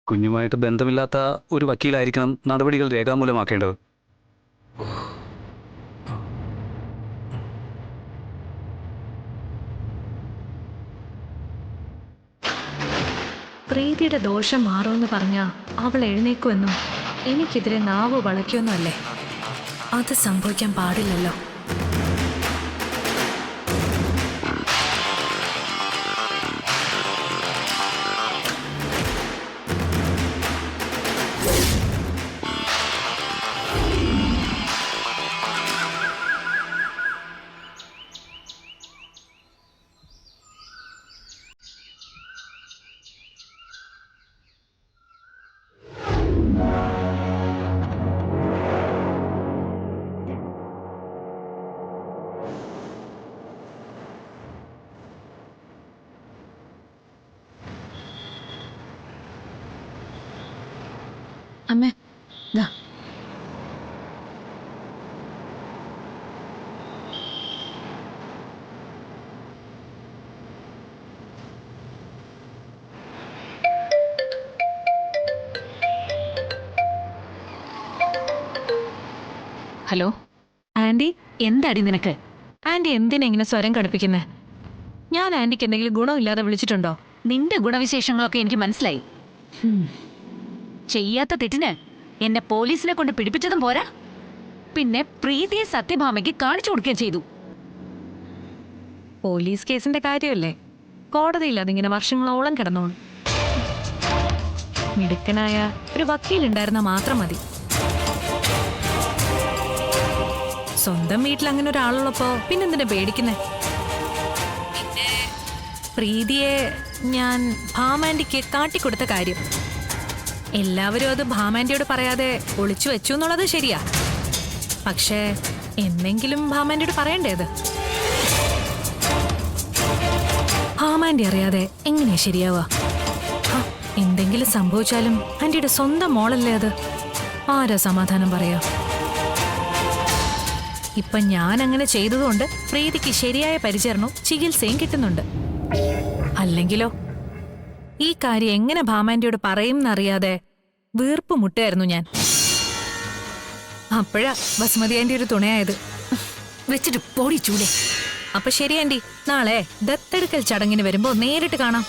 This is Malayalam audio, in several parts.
കുഞ്ഞുമായിട്ട് ബന്ധമില്ലാത്ത ഒരു വക്കീലായിരിക്കണം നടപടികൾ രേഖാമൂലമാക്കേണ്ടത്. പ്രീതിയുടെ ദോഷം മാറുമെന്ന് പറഞ്ഞാൽ അവൾ എഴുന്നേക്കുമെന്നും എനിക്കെതിരെ നാവ് വളയ്ക്കുമെന്നല്ലേ? അത് സംഭവിക്കാൻ പാടില്ലല്ലോ. അമ്മേ ദാ ഹലോ ആൻറ്റി, എന്താടി നിനക്ക്? ആൻറ്റി എന്തിനാ ഇങ്ങനെ സ്വരം കടുപ്പിക്കുന്നേ? ഞാൻ ആൻറ്റിക്ക് എന്തെങ്കിലും ഗുണമില്ലാതെ വിളിച്ചിട്ടുണ്ടോ? നിന്റെ ഗുണവിശേഷങ്ങളൊക്കെ എനിക്ക് മനസ്സിലായി. ചെയ്യാത്ത തെറ്റിന് എന്നെ പോലീസിനെ കൊണ്ട് പിടിപ്പിച്ചതും പോരാ, പിന്നെ പ്രീതിയെ സത്യഭാമയ്ക്ക് കാണിച്ചു കൊടുക്കുകയും ചെയ്തു. പോലീസ് കേസിന്റെ കാര്യമല്ലേ, കോടതിയിൽ അതിങ്ങനെ വർഷങ്ങളോളം കിടന്നോളൂ. മിടുക്കനായ ഒരു വക്കീലുണ്ടായിരുന്ന മാത്രം മതി. സ്വന്തം വീട്ടിൽ അങ്ങനെ ഒരാളുള്ളപ്പോ പിന്നെന്തിനാ പേടിക്കുന്നേ? പിന്നെ പ്രീതിയെ ഞാൻ ഭാമാൻറ്റിക്ക് കാട്ടിക്കൊടുത്ത കാര്യം എല്ലാവരും അത് ഭാമാൻറ്റിയോട് പറയാതെ ഒളിച്ചു വെച്ചു എന്നുള്ളത് ശരിയാ. പക്ഷേ എന്നെങ്കിലും ഭാമാൻറ്റിയോട് പറയണ്ടേത്? ഭാമാൻറ്റി അറിയാതെ എങ്ങനെയാ ശരിയാവുക? എന്തെങ്കിലും സംഭവിച്ചാലും ആൻറ്റിയുടെ സ്വന്തം മോളല്ലേ അത്. ആരാ സമാധാനം പറയാ? ഇപ്പൊ ഞാൻ അങ്ങനെ ചെയ്തതുകൊണ്ട് പ്രീതിക്ക് ശരിയായ പരിചരണവും ചികിത്സയും കിട്ടുന്നുണ്ട്. അല്ലെങ്കിലോ ഈ കാര്യം എങ്ങനെ ഭാമാൻറ്റിയോട് പറയും എന്നറിയാതെ വീർപ്പ് മുട്ടായിരുന്നു ഞാൻ. അപ്പോഴാ ബസുമതി ആൻറ്റി ഒരു തുണയായത്. വെച്ചിട്ട് പോടി ചൂടെ. അപ്പൊ ശരി ആൻറ്റി, നാളെ ദത്തെടുക്കൽ ചടങ്ങിന് വരുമ്പോ നേരിട്ട് കാണാം.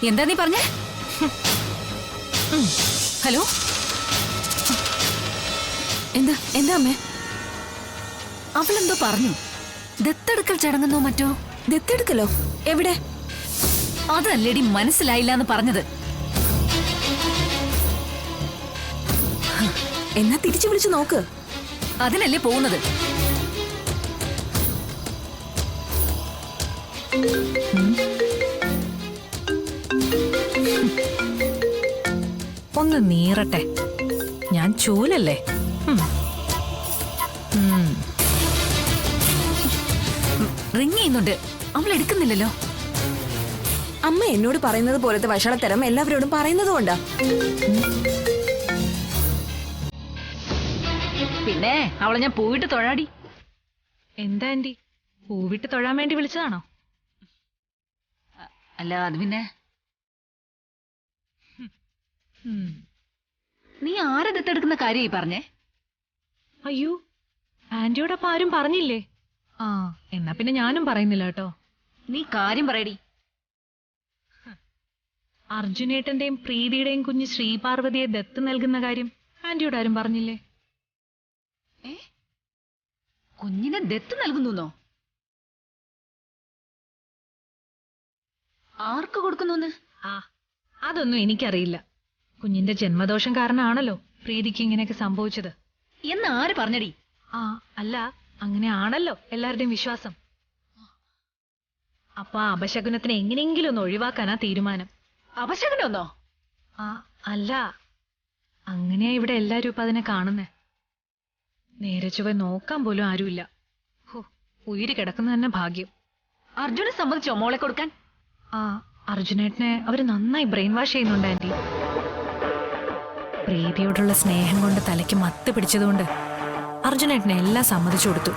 എന്താ നീ പറഞ്ഞേ? ഹലോ, എന്താ എന്താ അമ്മേ? അവളെന്തോ പറഞ്ഞു. ദത്തെടുക്കൽ ചടങ്ങെന്നോ മറ്റോ. ദത്തെടുക്കലോ? എവിടെ? അതല്ലേടി മനസ്സിലായില്ല എന്ന് പറഞ്ഞത്. എന്നാ തിരിച്ചു വിളിച്ചു നോക്ക്. അതിനല്ലേ പോകുന്നത്. ഒന്ന് നീറട്ടെ, ഞാൻ ചൂലല്ലേ. റിങ് ചെയ്യുന്നുണ്ട്, അവൾ എടുക്കുന്നില്ലല്ലോ. അമ്മ എന്നോട് പറയുന്നത് പോലത്തെ വഷളത്തരം എല്ലാവരോടും പറയുന്നത് കൊണ്ടാ. പിന്നെ അവളെ ഞാൻ പോയിട്ട് തൊഴാടി. എന്താ ആൻറ്റി, പൂവിട്ട് തൊഴാൻ വേണ്ടി വിളിച്ചതാണോ? അല്ല, അത് പിന്നെ നീ ആരെ ദത്തെടുക്കുന്ന കാര്യമായി പറഞ്ഞേ? അയ്യോ, ആന്റിയോടൊപ്പം ആരും പറഞ്ഞില്ലേ? ആ, എന്നാ പിന്നെ ഞാനും പറയുന്നില്ല കേട്ടോ. നീ കാര്യം പറയടി. അർജുനേട്ടന്റെയും പ്രീതിയുടെയും കുഞ്ഞ് ശ്രീപാർവതിയെ ദത്ത് നൽകുന്ന കാര്യം ആന്റിയോട് ആരും പറഞ്ഞില്ലേ? കുഞ്ഞിനെ ദത്ത് നൽകുന്നോ? ആർക്ക് കൊടുക്കുന്നു? ആ, അതൊന്നും എനിക്കറിയില്ല. കുഞ്ഞിന്റെ ജന്മദോഷം കാരണമാണല്ലോ പ്രീതിക്ക് ഇങ്ങനെയൊക്കെ സംഭവിച്ചത് എന്ന് ആര് പറഞ്ഞടി? ആ, അല്ല, അങ്ങനെയാണല്ലോ എല്ലാവരുടെയും വിശ്വാസം. അപ്പൊ ആ അപശകുനത്തിനെ എങ്ങനെയെങ്കിലും ഒന്ന് ഒഴിവാക്കാനാ തീരുമാനം. അപശകുനൊന്നോ? ആ, അല്ല, അങ്ങനെയാ ഇവിടെ എല്ലാരും ഇപ്പൊ അതിനെ കാണുന്നേ. നേരെ ചൊവ്വേ നോക്കാൻ പോലും ആരുമില്ല. ഉയിര് കിടക്കുന്ന തന്നെ ഭാഗ്യം. അർജുനെ സമ്മതിച്ചോ മോളെ കൊടുക്കാൻ? ആ, അർജുനേട്ടനെ അവര് നന്നായി ബ്രെയിൻ വാഷ് ചെയ്യുന്നുണ്ട് ആന്റി. പ്രീതിയോടുള്ള സ്നേഹം കൊണ്ട് തലയ്ക്ക് മത്ത് പിടിച്ചതുകൊണ്ട് അർജുനേട്ടനെ എല്ലാം സമ്മതിച്ചു കൊടുത്തു.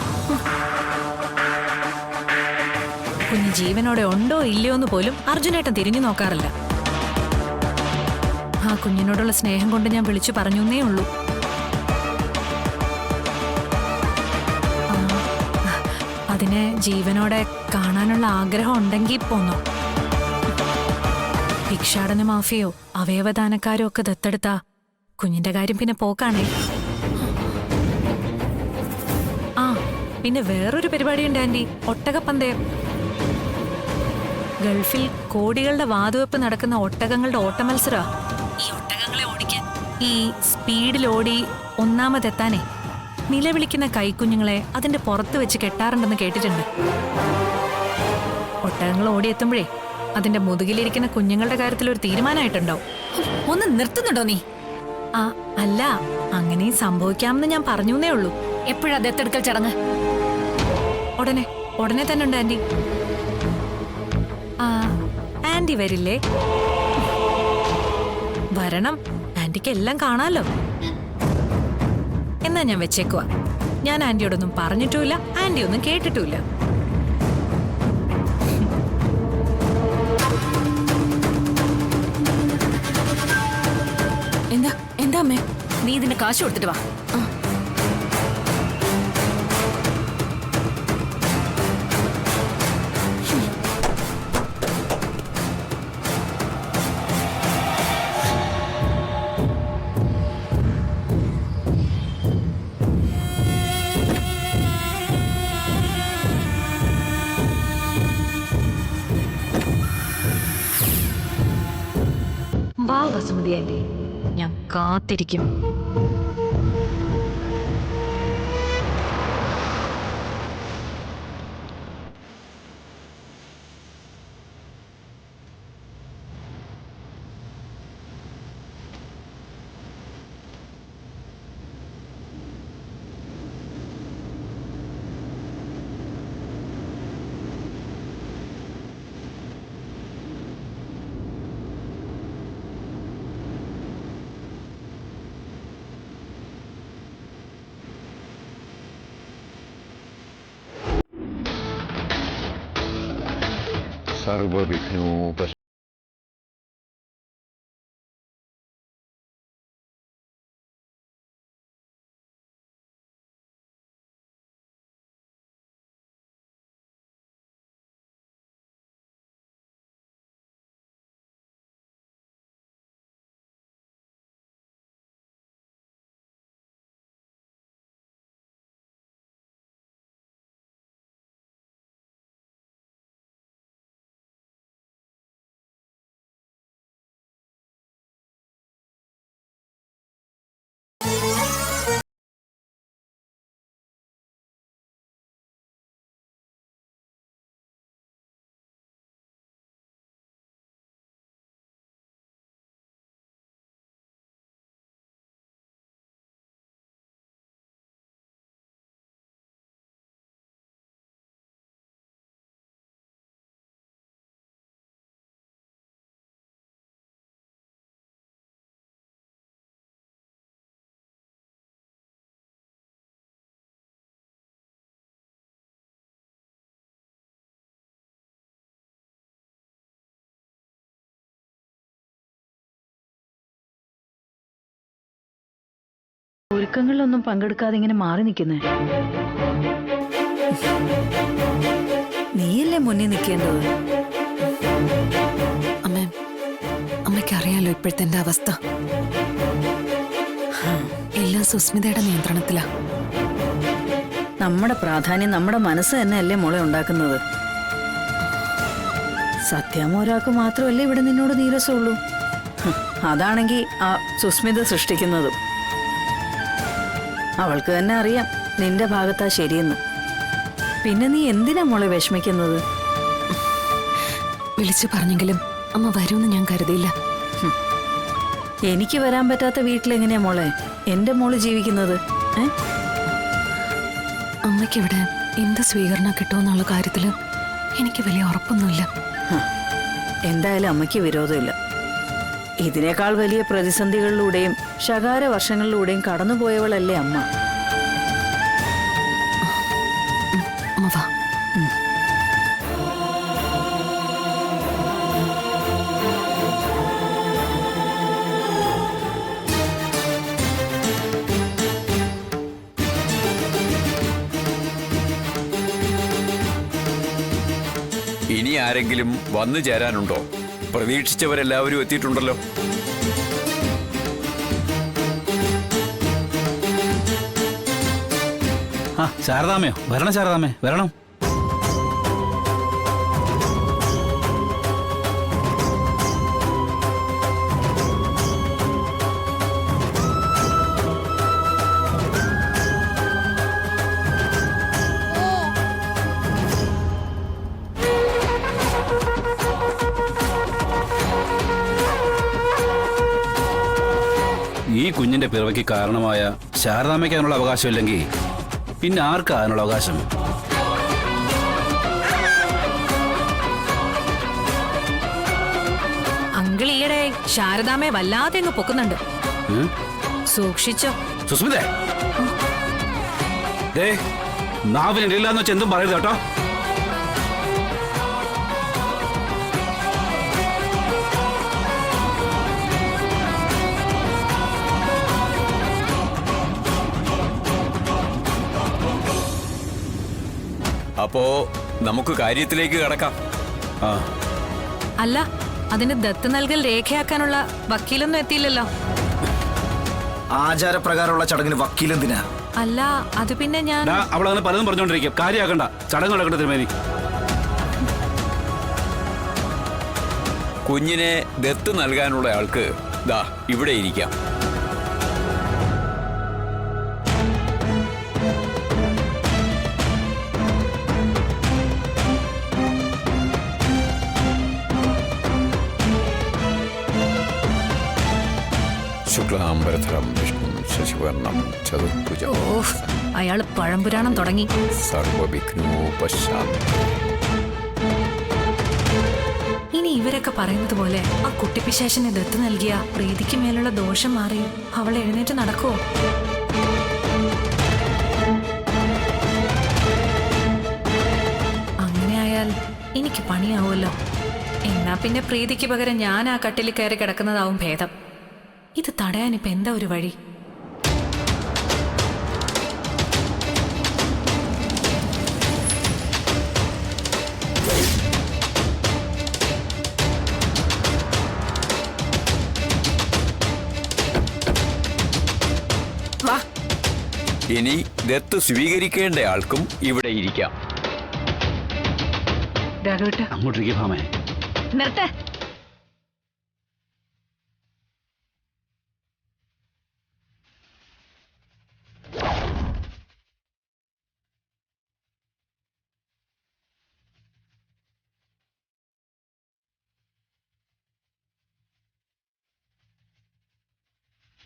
കുഞ്ഞ് ജീവനോടെ ഉണ്ടോ ഇല്ലയോ എന്ന് പോലും അർജുനേട്ടൻ തിരിഞ്ഞു നോക്കാറില്ല. ആ കുഞ്ഞിനോടുള്ള സ്നേഹം കൊണ്ട് ഞാൻ വിളിച്ചു പറഞ്ഞേ ഉള്ളൂ. അതിനെ ജീവനോടെ കാണാനുള്ള ആഗ്രഹം ഉണ്ടെങ്കിൽ പോന്നോ. ഭിക്ഷാടന മാഫിയോ അവയവദാനക്കാരോ ഒക്കെ ദത്തെടുത്താ കുഞ്ഞിന്റെ കാര്യം പിന്നെ പോക്കാണേ. ആ പിന്നെ വേറൊരു പരിപാടിയുണ്ട് ആന്റി, ഒട്ടകപ്പന്തയം. ഗൾഫിൽ കോടികളുടെ വാതുവെപ്പ് നടക്കുന്ന ഒട്ടകങ്ങളുടെ ഓട്ടമത്സര. ഈ ഒട്ടകങ്ങളെ ഓടിക്കാൻ, ഈ സ്പീഡിൽ ഓടി ഒന്നാമതെത്താനേ നിലവിളിക്കുന്ന കൈക്കുഞ്ഞുങ്ങളെ അതിന്റെ പുറത്ത് വെച്ച് കെട്ടാറുണ്ടെന്ന് കേട്ടിട്ടുണ്ട്. ഒട്ടകങ്ങൾ ഓടിയെത്തുമ്പോഴേ അതിന്റെ മുതുകിലിരിക്കുന്ന കുഞ്ഞുങ്ങളുടെ കാര്യത്തിൽ ഒരു തീരുമാനമായിട്ടുണ്ടാവും. ഒന്ന് നിർത്തുന്നുണ്ടോ നീ? ആ അല്ല, അങ്ങനെയും സംഭവിക്കാമെന്ന് ഞാൻ പറഞ്ഞേ ഉള്ളൂ. എപ്പോഴാ ദത്തെടുക്കൽ ചടങ്ങ്? ഉടനെ തന്നെ ഉണ്ട് ആന്റി. ആ ആന്റി വരില്ലേ? വരണം, ആന്റിക്ക് എല്ലാം കാണാലോ. എന്നാ ഞാൻ വെച്ചേക്കുവാ. ഞാൻ ആന്റിയോടൊന്നും പറഞ്ഞിട്ടുമില്ല, ആന്റി ഒന്നും കേട്ടിട്ടുമില്ല. എന്താ അമ്മേ? നീ ഇതിന്റെ കാശ് കൊടുത്തിട്ട് വാ. വാ വസുമതി ആന്റി, ഞാൻ കാത്തിരിക്കും. സർവവിഘ്നോപ ഒരുക്കങ്ങളിലൊന്നും പങ്കെടുക്കാതെ ഇങ്ങനെ മാറി നിൽക്കുന്നേ. നീയല്ലേ മുന്നിൽ നിൽക്കേണ്ടത്. അമ്മയ്ക്കറിയാലോ ഇപ്പോഴത്തെ എന്റെ അവസ്ഥ. എല്ലാം സുസ്മിതയുടെ നിയന്ത്രണത്തിലാ. നമ്മുടെ പ്രാധാന്യം നമ്മുടെ മനസ്സ് തന്നെയല്ലേ മോളെ ഉണ്ടാക്കുന്നത്. സത്യം ഒരാൾക്ക് മാത്രമല്ലേ ഇവിടെ നിന്നോട് നീരസമുള്ളൂ. അതാണെങ്കിൽ ആ സുസ്മിത സൃഷ്ടിക്കുന്നതും. അവൾക്ക് തന്നെ അറിയാം നിന്റെ ഭാഗത്താ ശരിയെന്ന്. പിന്നെ നീ എന്തിനാ മോളെ വിഷമിക്കുന്നത്? വിളിച്ചു പറഞ്ഞെങ്കിലും അമ്മ വരുമെന്ന് ഞാൻ കരുതിയില്ല. എനിക്ക് വരാൻ പറ്റാത്ത വീട്ടിലെങ്ങനെയാ മോളെ എന്റെ മോള് ജീവിക്കുന്നത്? അമ്മയ്ക്കിവിടെ എന്ത് സ്വീകരണം കിട്ടുമെന്നുള്ള കാര്യത്തില് എനിക്ക് വലിയ ഉറപ്പൊന്നുമില്ല. എന്തായാലും അമ്മയ്ക്ക് വിരോധമില്ല. ഇതിനേക്കാൾ വലിയ പ്രതിസന്ധികളിലൂടെയും ശകാര വർഷങ്ങളിലൂടെയും കടന്നുപോയവളല്ലേ അമ്മ. അമ്മ വാ. ആരെങ്കിലും വന്നു ചേരാനുണ്ടോ? പ്രതീക്ഷിച്ചവരെല്ലാവരും എത്തിയിട്ടുണ്ടല്ലോ. ആ ശാരദാമ്മയോ? വരണം ശാരദാമ്മേ, വരണം. ഈ കുഞ്ഞിന്റെ പിറവയ്ക്ക് കാരണമായ ശാരദാമ്മയ്ക്ക് അതിനുള്ള അവകാശമില്ലെങ്കിൽ പിന്നെ ആർക്കാ അതിനുള്ള അവകാശം? അങ്കിൾ ഈയിടെ ശാരദാമ്മയെ വല്ലാതെ അങ്ങ് പൊക്കുന്നുണ്ട്. സൂക്ഷിച്ചോ. സുസ്മിതേ, നാവിനില്ലാന്ന് വെച്ച് എന്തും പറയരുത് കേട്ടോ. അപ്പോ നമുക്ക് കാര്യത്തിലേക്ക് കടക്കാം. അല്ല, അതിന് ദത്ത് നൽകൽ രേഖയാക്കാനുള്ള വക്കീലൊന്നും എത്തിയില്ലല്ലോ. ആചാരപ്രകാരമുള്ള ചടങ്ങിന് വക്കീലെന്തിനാ? അല്ല, അത് പിന്നെ ഞാൻ അവളങ്ങനെ പലതും പറഞ്ഞോണ്ടിരിക്കും. കാര്യമാക്കണ്ട, ചടങ്ങ് നടക്കട്ടെ തിരുമേനി. കുഞ്ഞിനെ ദത്ത് നൽകാനുള്ള ആൾക്ക് ദാ ഇവിടെ ഇരിക്കാം. ശുക്ലാംബരധരം വിഷ്ണു ശശിവർണം ചതുർഭുജം. അയാള് പഴംപുരാണം തുടങ്ങി. സർവവിഘ്നോപശാന്തി. ഇനി ഇവരൊക്കെ പറയുന്നത് പോലെ ആ കുട്ടിപ്പിശാശിനെ ദത്ത് നൽകിയ പ്രീതിക്ക് മേലുള്ള ദോഷം മാറി അവൾ എഴുന്നേറ്റ് നടക്കുവോ? അങ്ങനെയായാൽ എനിക്ക് പണിയാവുമല്ലോ. എന്നാ പിന്നെ പ്രീതിക്ക് പകരം ഞാൻ ആ കട്ടിൽ കയറി കിടക്കുന്നതാവും ഭേദം. ഇത് തടയാൻ ഇപ്പൊ എന്താ ഒരു വഴി? ഇനി ദത്ത് സ്വീകരിക്കേണ്ട ആൾക്കും ഇവിടെ ഇരിക്കാം. അങ്ങോട്ടേക്ക് ഭാമേ. നിർത്ത്.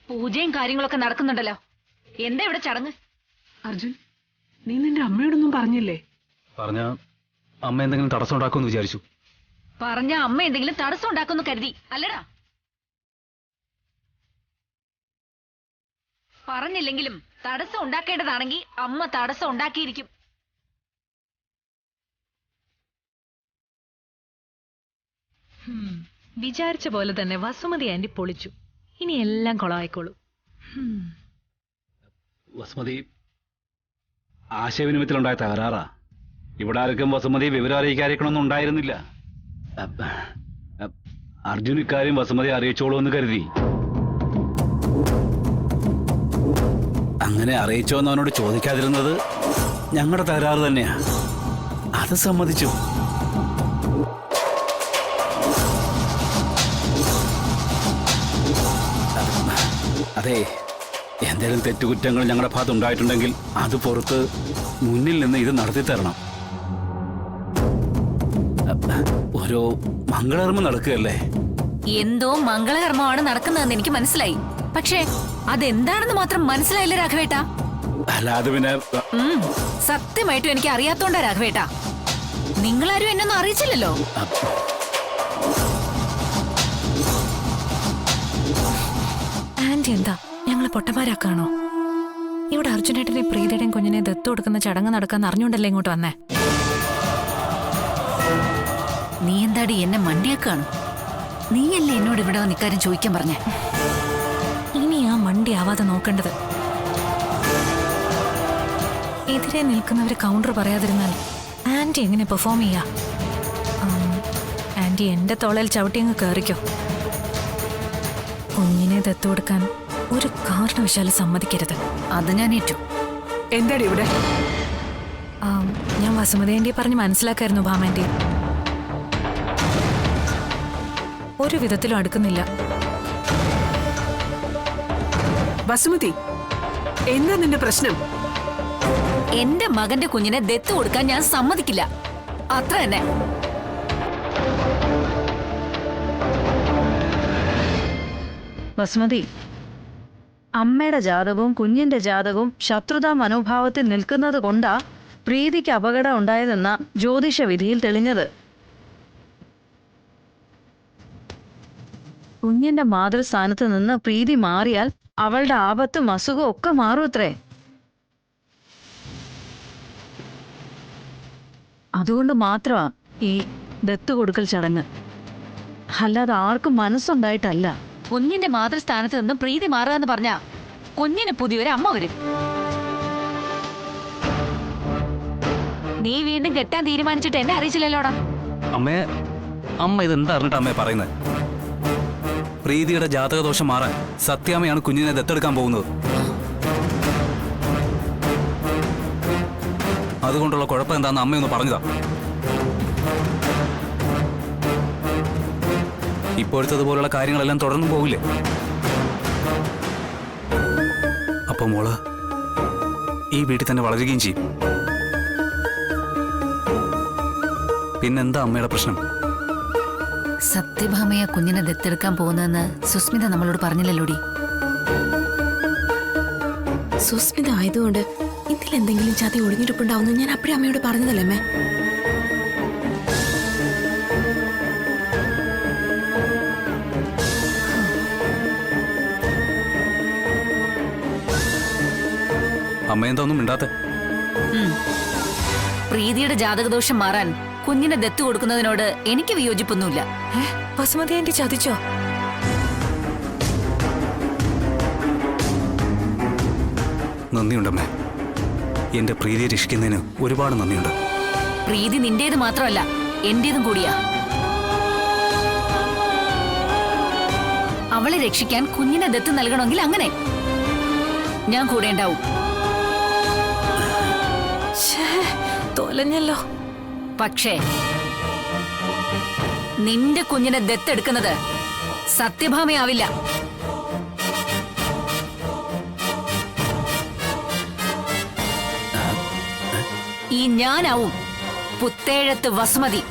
പൂജയും കാര്യങ്ങളൊക്കെ നടക്കുന്നുണ്ടല്ലോ. എന്താ ഇവിടെ ചടങ്ങ്? അർജുൻ, നീ നിന്റെ അമ്മയോടൊന്നും പറഞ്ഞില്ലേ? പറഞ്ഞ അമ്മ എന്തെങ്കിലും തടസ്സം ഉണ്ടാക്കുമെന്ന് വിചാരിച്ചു. പറഞ്ഞ അമ്മ എന്തെങ്കിലും തടസ്സം ഉണ്ടാക്കുമെന്ന് കരുതി അല്ലടാ? പറഞ്ഞില്ലെങ്കിലും തടസ്സം ഉണ്ടാക്കേണ്ടതാണെങ്കിൽ അമ്മ തടസ്സം ഉണ്ടാക്കിയിരിക്കും. വിചാരിച്ച പോലെ തന്നെ വസുമതി ആന്റി പൊളിച്ചു. ഇനി എല്ലാം കൊളമായിക്കോളൂ. വസുമതി ആശയവിനിമയത്തിലുണ്ടായ തകരാറാ. ഇവിടെ ആർക്കും വസുമതി വിവരം അറിയിക്കാതിരിക്കണമെന്നും ഉണ്ടായിരുന്നില്ല. അർജുൻ ഇക്കാര്യം വസുമതി അറിയിച്ചോളൂ എന്ന് കരുതി. അങ്ങനെ അറിയിച്ചോന്ന് അവനോട് ചോദിക്കാതിരുന്നത് ഞങ്ങളുടെ തകരാറ് തന്നെയാ. അത് സമ്മതിച്ചു. അതെ, എന്തെങ്കിലും തെറ്റുകുറ്റങ്ങൾ ഞങ്ങളുടെ ഭാഗത്ത് ഉണ്ടായിട്ടുണ്ടെങ്കിൽ അത് പുറത്ത് മുന്നിൽ നിന്ന് ഇത് നടത്തി തരണം. ഓരോ മംഗളകർമ്മം നടക്കുകയല്ലേ? എന്തോ മംഗളകർമ്മമാണ് നടക്കുന്നതെന്ന് എനിക്ക് മനസ്സിലായി. പക്ഷേ അതെന്താണെന്ന് മാത്രം മനസ്സിലായില്ല രാഘവേട്ടാ. അല്ലാതെ പിന്നെ സത്യമായിട്ടും എനിക്ക് അറിയാത്തോണ്ടാ രാഘവേട്ടാ. നിങ്ങളാരും എന്നൊന്നും അറിയിച്ചില്ലല്ലോ. ആന്റി എന്താ ഞങ്ങളെ പൊട്ടന്മാരാക്കാണോ? ഇവിടെ അർജുനേട്ടനെ പ്രീതിയുടെയും കുഞ്ഞിനെ ദത്ത് കൊടുക്കുന്ന ചടങ്ങ് നടക്കാന്ന് അറിഞ്ഞുകൊണ്ടല്ലേ ഇങ്ങോട്ട് വന്നേ? നീ എന്താടി എന്നെ മണ്ടിയാക്കാണ്? നീയല്ലേ എന്നോട് ഇവിടെ വന്ന് ഇക്കാര്യം ചോദിക്കാൻ പറഞ്ഞേ? ഇനി ആ മണ്ടി ആവാതെ നോക്കേണ്ടത്. എതിരെ നിൽക്കുന്നവര് കൗണ്ടർ പറയാതിരുന്നാൽ ആന്റി എങ്ങനെ പെർഫോം ചെയ്യാ? ആന്റി എന്റെ തോളയിൽ ചവിട്ടി അങ്ങ് കയറിക്കോ. കുഞ്ഞിനെ ദത്തു കൊടുക്കാൻ ഒരു കാരണവശാലും സമ്മതിക്കരുത്. അത് ഞാൻ ഏറ്റു. എന്താടി ഇവിടെ? ആ, ഞാൻ വസുമതി ആന്റിയെ പറഞ്ഞ് മനസ്സിലാക്കായിരുന്നു ഭാമാന്റി. ഒരു വിധത്തിലും അടുക്കുന്നില്ല. ബസുമതി, എന്താ നിന്റെ പ്രശ്നം? എന്റെ മകന്റെ കുഞ്ഞിനെ ദത്ത് കൊടുക്കാൻ ഞാൻ സമ്മതിക്കില്ല. അത്ര തന്നെ. ബസുമതി, അമ്മയുടെ ജാതകവും കുഞ്ഞിന്റെ ജാതകവും ശത്രുതാ മനോഭാവത്തിൽ നിൽക്കുന്നത് കൊണ്ടാ പ്രീതിക്ക് അപകടം ഉണ്ടായതെന്ന ജ്യോതിഷ വിധിയിൽ തെളിഞ്ഞത്. കുഞ്ഞിന്റെ മാതൃസ്ഥാനത്ത് നിന്ന് പ്രീതി മാറിയാൽ അവളുടെ ആപത്തും അസുഖവും ഒക്കെ മാറുമത്രേ. അതുകൊണ്ട് മാത്രമാ ഈ ദത്തു കൊടുക്കൽ ചടങ്ങ്. അല്ലാതെ ആർക്കും മനസ്സുണ്ടായിട്ടല്ല. കുഞ്ഞിന്റെ മാതൃസ്ഥാനത്ത് നിന്ന് പ്രീതി മാറുക എന്ന് പറഞ്ഞാ കുഞ്ഞിന് പുതിയൊരു അമ്മ വരും. നീ വീണ്ടും കെട്ടാൻ തീരുമാനിച്ചിട്ട് എന്നെ അറിയിച്ചില്ലല്ലോടാ. അമ്മേ, അമ്മ ഇതെന്താ അറിഞ്ഞിട്ട് അമ്മയെ പറയുന്നത്? പ്രീതിയുടെ ജാതകദോഷം മാറാൻ സത്യാമ്മയാണ് കുഞ്ഞിനെ ദത്തെടുക്കാൻ പോകുന്നത്. അതുകൊണ്ടുള്ള കുഴപ്പം എന്താണെന്ന് അമ്മയൊന്ന് പറഞ്ഞതാ. ഇപ്പോഴത്തതുപോലുള്ള കാര്യങ്ങളെല്ലാം തുടർന്നു പോകില്ലേ? അപ്പൊ മോള് ഈ വീട്ടിൽ തന്നെ വളരുകയും ചെയ്യും. പിന്നെന്താ അമ്മയുടെ പ്രശ്നം? സത്യഭാമയ കുഞ്ഞിനെ ദത്തെടുക്കാൻ പോകുന്നതെന്ന് സുസ്മിത നമ്മളോട് പറഞ്ഞില്ലല്ലോടി. സുസ്മിത ആയതുകൊണ്ട് ഇതിലെന്തെങ്കിലും ചതി ഒളിഞ്ഞിരിപ്പുണ്ടാവുന്ന ഞാൻ അപ്പഴേ അമ്മയോട് പറഞ്ഞതല്ലേ അമ്മേ. അമ്മ എന്താ ഒന്നും മിണ്ടാത്തെ? പ്രീതിയുടെ ജാതകദോഷം മാറാൻ കുഞ്ഞിനെ ദത്തു കൊടുക്കുന്നതിനോട് എനിക്ക് വിയോജിപ്പൊന്നുമില്ല. വസുമതി ആന്റി ചതിച്ചോ? നന്ദിയുണ്ടമ്മേ. എന്റെ പ്രീതിയെ രക്ഷിക്കുന്നതിന് ഒരുപാട് നന്ദിയുണ്ട്. പ്രീതി നിന്റേത് മാത്രമല്ല എന്റേതും കൂടിയാ. അവളെ രക്ഷിക്കാൻ കുഞ്ഞിനെ ദത്ത് നൽകണമെങ്കിൽ അങ്ങനെ ഞാൻ കൂടെ ഉണ്ടാവും. തോലഞ്ഞല്ലോ. പക്ഷേ നിന്റെ കുഞ്ഞിനെ ദത്തെടുക്കുന്നത് സത്യഭാമയാവില്ല. ഈ ഞാനാവും പുത്തേഴത്ത് വസുമതി.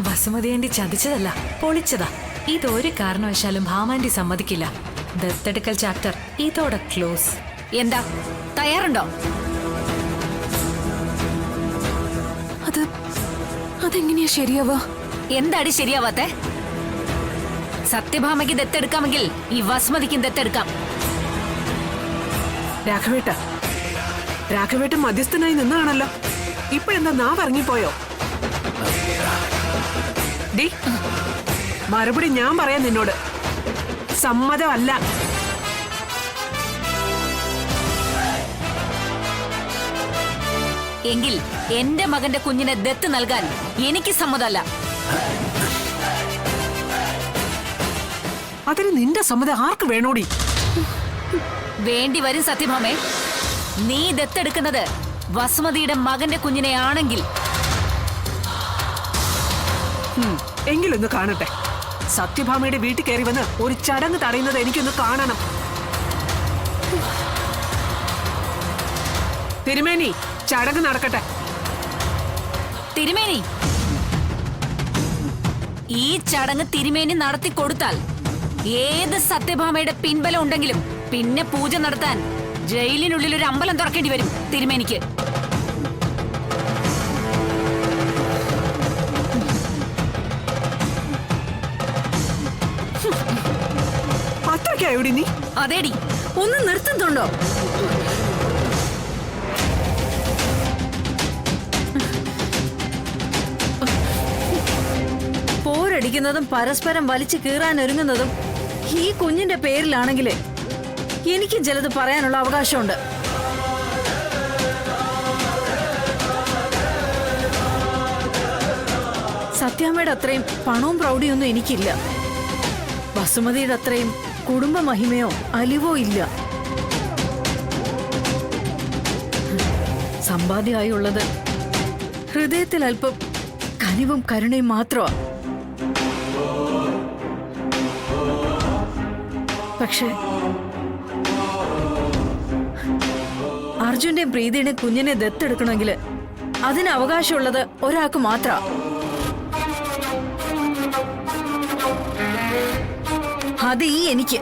വസുമതി ആന്റി ചതിച്ചതല്ല, പൊളിച്ചതാ. ഇതൊരു കാരണവശാലും ഭാമാന്റി സമ്മതിക്കില്ല. ദത്തെടുക്കൽ ചാപ്റ്റർ ഇതോടെ ക്ലോസ്. എന്താ തയ്യാറുണ്ടോ? അതെങ്ങനെയാ ശരിയാവാ? എന്താടി ശരിയാവാത്തെ? സത്യഭാമയ്ക്ക് ദത്തെടുക്കാമെങ്കിൽ ഈ വസുമതിക്കും ദത്തെടുക്കാം. രാഘവേട്ട മധ്യസ്ഥനായി നിന്നാണല്ലോ. ഇപ്പോഴെന്താ നാവ് ഇറങ്ങിപ്പോയോ? ഡി, മറുപടി ഞാൻ പറയാം നിന്നോട്. സമ്മതമല്ല. എങ്കിൽ എന്റെ മകന്റെ കുഞ്ഞിനെ ദത്ത് നൽകാൻ എനിക്ക് സമ്മതമല്ല. അതിന് നിന്റെ സമ്മതം ആർക്ക് വേണോടി? വേണ്ടി വരും സത്യഭാമേ. നീ ദത്തെടുക്കുന്നത് വസുമതിയുടെ മകന്റെ കുഞ്ഞിനെ ആണെങ്കിൽ എങ്കിലൊന്ന് കാണട്ടെ. സത്യഭാമയുടെ വീട്ടിൽ കയറി വന്ന് ഒരു ചടങ്ങ് തടയുന്നത് എനിക്കൊന്ന് കാണണം. തിരുമേനി, ചടങ്ങ് നടക്കട്ടെ. തിരുമേനി, ഈ ചടങ്ങ് തിരുമേനി നടത്തി കൊടുത്താൽ ഏത് സത്യഭാമയുടെ പിൻബലം ഉണ്ടെങ്കിലും പിന്നെ പൂജ നടത്താൻ ജയിലിനുള്ളിൽ ഒരു അമ്പലം തുറക്കേണ്ടി വരും തിരുമേനിക്ക്. അത്രയ്ക്കായോടി നീ? അതേടി. ഒന്ന് നിർത്തുന്നുണ്ടോ? പോരടിക്കുന്നതും പരസ്പരം വലിച്ചു കീറാൻ ഒരുങ്ങുന്നതും ഈ കുഞ്ഞിന്റെ പേരിലാണെങ്കിലേ എനിക്കും ചിലത് പറയാനുള്ള അവകാശമുണ്ട്. സത്യാമ്മയുടെ അത്രയും പണവും പ്രൗഢിയൊന്നും എനിക്കില്ല. വസുമതിയുടെ അത്രയും കുടുംബ മഹിമയോ അലിവോ ഇല്ല. സമ്പാദ്യമായുള്ളത് ഹൃദയത്തിൽ അല്പം കനിവും കരുണയും മാത്രമാണ്. പക്ഷേ അർജുന്റെയും പ്രീതിയുടെയും കുഞ്ഞിനെ ദത്തെടുക്കണമെങ്കിൽ അതിന് അവകാശമുള്ളത് ഒരാൾക്ക് മാത്രം. അത് ഈ എനിക്ക്.